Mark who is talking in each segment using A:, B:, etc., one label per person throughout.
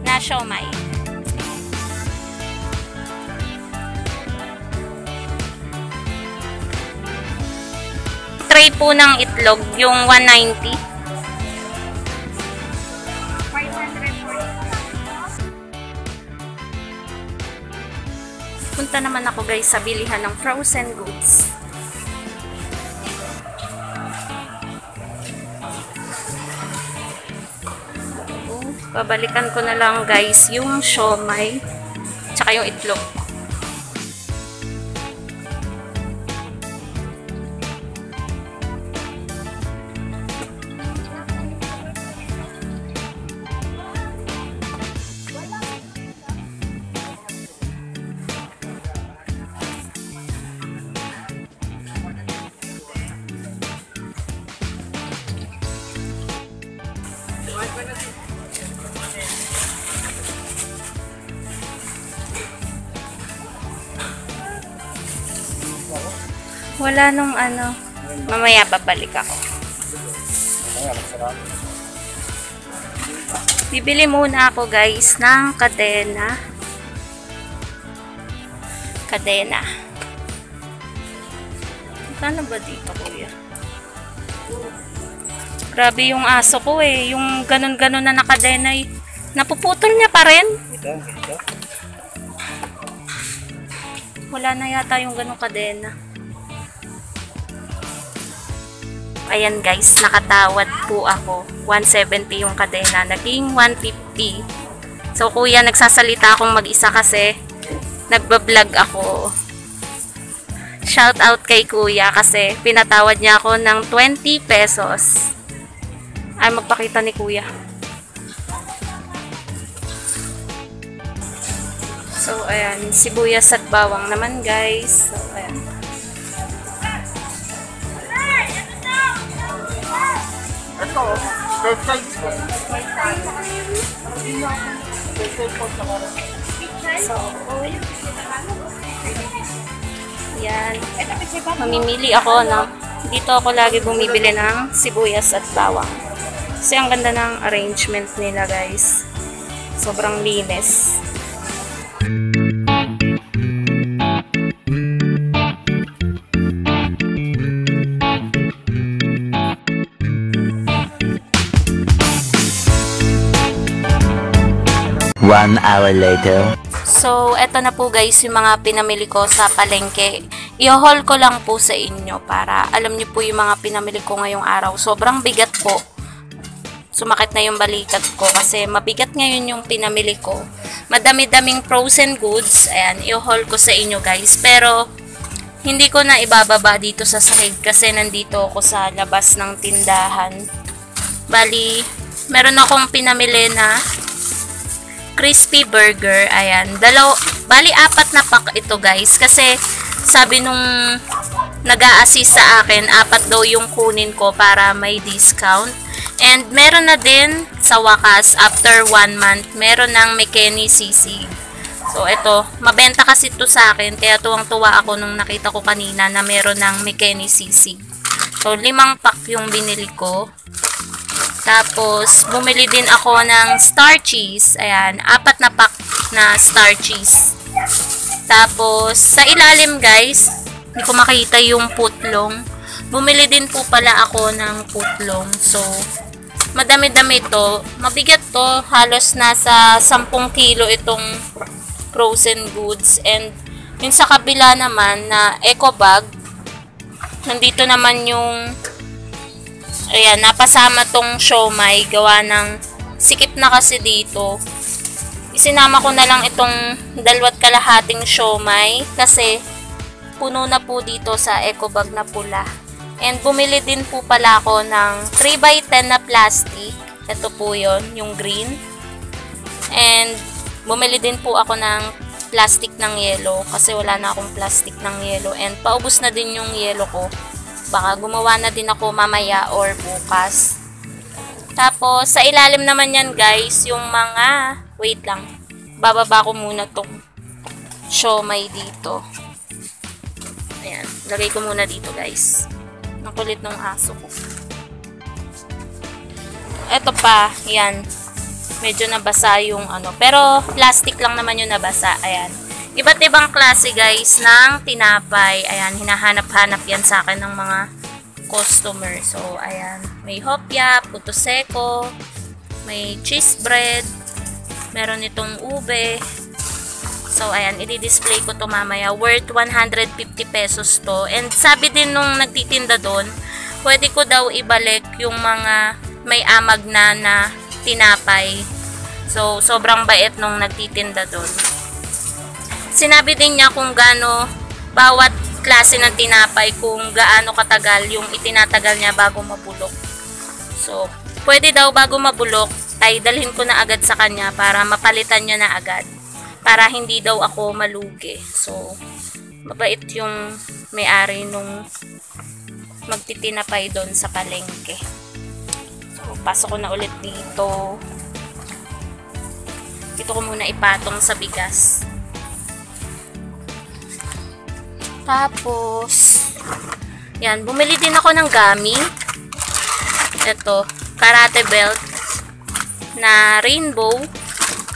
A: na siomai. Tray po ng itlog, yung 190. 540. Punta naman ako guys sa bilihan ng frozen goods. Babalikan ko na lang guys yung siomai tsaka yung itlog. Wala nung ano. Mamaya babalik ako. Bibili muna ako guys ng kadena. Kadena. Kano ba dito kuya? Grabe yung aso ko eh. Yung ganun-ganun na nakadena eh. Napuputol niya pa rin. Wala na yata yung ganun kadena. Ayan guys, nakatawad po ako. 170 yung kadena. Naging 150. So kuya, nagsasalita akong mag-isa kasi nagbablog ako. Shout out kay kuya kasi pinatawad niya ako ng 20 pesos. Ay, magpakita ni kuya. So ayan, sibuyas at bawang naman guys. So ayan. So, yan. Mamimili ako ng, dito ako lagi bumibili ng sibuyas at bawang. Kasi ang ganda ng arrangement nila guys. Sobrang linis.
B: One hour later.
A: So, eto na po guys yung mga pinamili ko sa palengke. I-haul ko lang po sa inyo para alam niyo po yung mga pinamili ko ngayong araw. Sobrang bigat po. Sumakit na yung balikat ko kasi mabigat ngayon yung pinamili ko. Madami-daming frozen goods. Ayan, i-haul ko sa inyo guys. Pero, hindi ko na ibababa dito sa sahig kasi nandito ako sa labas ng tindahan. Bali, meron akong pinamili na crispy burger. Ayan. Bali, 4 na pack ito guys. Kasi, sabi nung nag-a-assist sa akin, 4 daw yung kunin ko para may discount. And, meron na din sa wakas, after 1 month, meron ng McKinney sisig. So, ito. Mabenta kasi ito sa akin. Kaya tuwang-tuwa ako nung nakita ko kanina na meron ng McKinney sisig. So, 5 pack yung binili ko. Tapos, bumili din ako ng star cheese. Ayan, 4 na pack na star cheese. Tapos, sa ilalim guys, hindi ko makita yung putlong. Bumili din po pala ako ng putlong. So, madami-dami to. Mabigat to. Halos nasa 10 kilo itong frozen goods. And, yung sa kabila naman na eco bag, nandito naman yung ayan, napasama tong siomai, gawa ng sikip na kasi dito. Isinama ko na lang itong 2.5 siomai kasi puno na po dito sa eco bag na pula. And bumili din po pala ako ng 3x10 na plastic. Ito po yon, yung green. And bumili din po ako ng plastic ng yellow kasi wala na akong plastic ng yellow. And paubos na din yung yellow ko. Baka gumawa na din ako mamaya or bukas. Tapos, sa ilalim naman yan guys, yung mga, wait lang, bababa ko muna tong siomai dito. Ayan, lagay ko muna dito guys. Ang kulit ng aso ko. eto pa, yan. Medyo nabasa yung ano. Pero, plastic lang naman yung nabasa. Ayan. Iba't ibang klase, guys, ng tinapay. Ayan, hinahanap-hanap yan sa akin ng mga customer. So, ayan. May hopya, puto seko, may cheese bread, meron itong ube. So, ayan, i-display ko to mamaya. Worth 150 pesos to. And sabi din nung nagtitinda doon, pwede ko daw ibalik yung mga may amag na tinapay. So, sobrang bait nung nagtitinda doon. Sinabi din niya kung gaano bawat klase ng tinapay, kung gaano katagal yung itinatagal niya bago mabulok. So, pwede daw bago mabulok ay dalhin ko na agad sa kanya para mapalitan niya na agad. Para hindi daw ako malugi. So, mabait yung may-ari nung magtitinapay doon sa palengke. So, pasok ko na ulit dito. Dito ko muna ipatong sa bigas. Tapos, yan, bumili din ako ng gummy. Ito, karate belt na rainbow.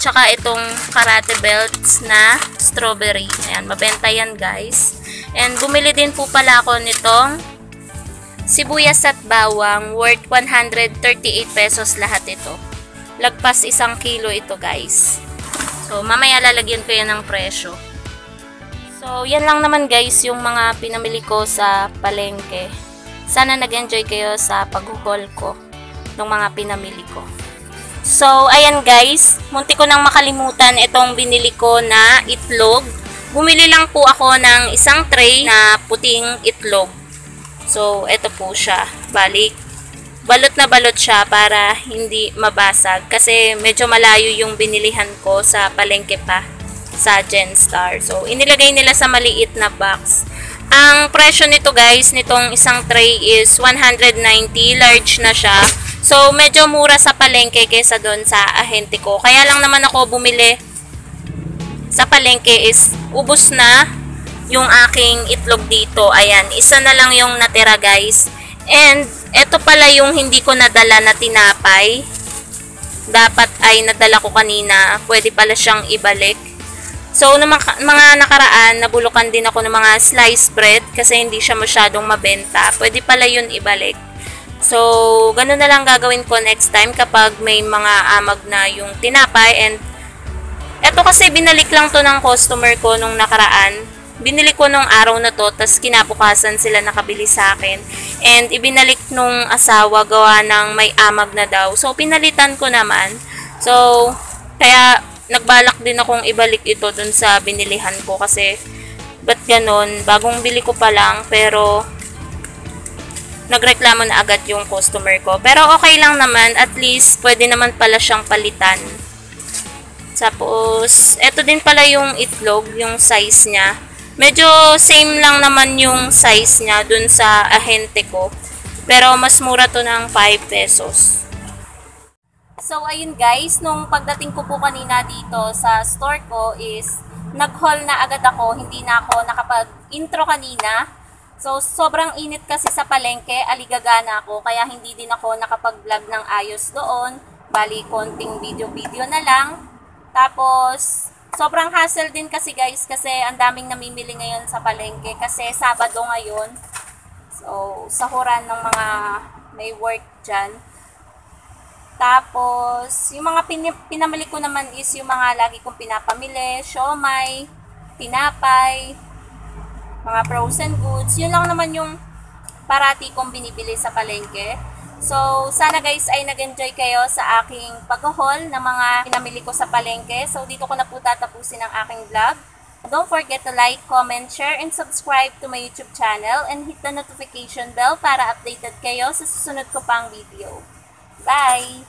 A: Tsaka itong karate belts na strawberry. Ayan, mabenta yan, guys. And bumili din po pala ako nitong sibuyas at bawang worth 138 pesos lahat ito. Lagpas 1 kilo ito, guys. So, mamaya lalagyan ko yan ng presyo. So, yan lang naman, guys, yung mga pinamili ko sa palengke. Sana nag-enjoy kayo sa pag-haul ko ng mga pinamili ko. So, ayan, guys, munti ko nang makalimutan itong binili ko na itlog. Bumili lang po ako ng isang tray na puting itlog. So, ito po siya. Balik, balot na balot siya para hindi mabasag. Kasi medyo malayo yung binilihan ko sa palengke pa sa Genstar. So, inilagay nila sa maliit na box. Ang presyo nito, guys, nitong isang tray is 190. Large na siya. So, medyo mura sa palengke kaysa doon sa ahente ko. Kaya lang naman ako bumili sa palengke is ubos na yung aking itlog dito. Ayan, isa na lang yung natira, guys. And, eto pala yung hindi ko nadala na tinapay. Dapat ay nadala ko kanina. Pwede pala siyang ibalik. So, ng mga nakaraan, nabulukan din ako ng mga sliced bread kasi hindi siya masyadong mabenta. Pwede pala yun ibalik. So, ganun na lang gagawin ko next time kapag may mga amag na yung tinapay. And, eto kasi binalik lang to ng customer ko nung nakaraan. Binili ko nung araw na to, tas kinabukasan sila nakabili sa akin. And, ibinalik nung asawa gawa ng may amag na daw. So, pinalitan ko naman. So, kaya nagbalak din akong ibalik ito dun sa binilihan ko kasi ba't ganon? Bagong bili ko pa lang pero nagreklamo na agad yung customer ko. Pero okay lang naman, at least pwede naman pala siyang palitan. Tapos, eto din pala yung itlog, yung size niya. Medyo same lang naman yung size niya dun sa ahente ko. Pero mas mura to ng 5 pesos. So, ayun, guys, nung pagdating ko po kanina dito sa store ko is nag-haul na agad ako. Hindi na ako nakapag-intro kanina. So, sobrang init kasi sa palengke, aligaga na ako, kaya hindi din ako nakapag-vlog ng ayos doon. Bali, konting video-video na lang. Tapos, sobrang hassle din kasi, guys, kasi ang daming namimili ngayon sa palengke kasi Sabado ngayon. So, sahuran ng mga may work dyan. Tapos, yung mga pinamili ko naman is yung mga lagi kong pinapamili, siomai, tinapay, mga frozen goods. Yun lang naman yung parati kong binibili sa palengke. So, sana, guys, ay nag-enjoy kayo sa aking pag-haul ng mga pinamili ko sa palengke. So, dito ko na po tatapusin ang aking vlog. Don't forget to like, comment, share, and subscribe to my YouTube channel and hit the notification bell para updated kayo sa susunod ko pang video. Bye!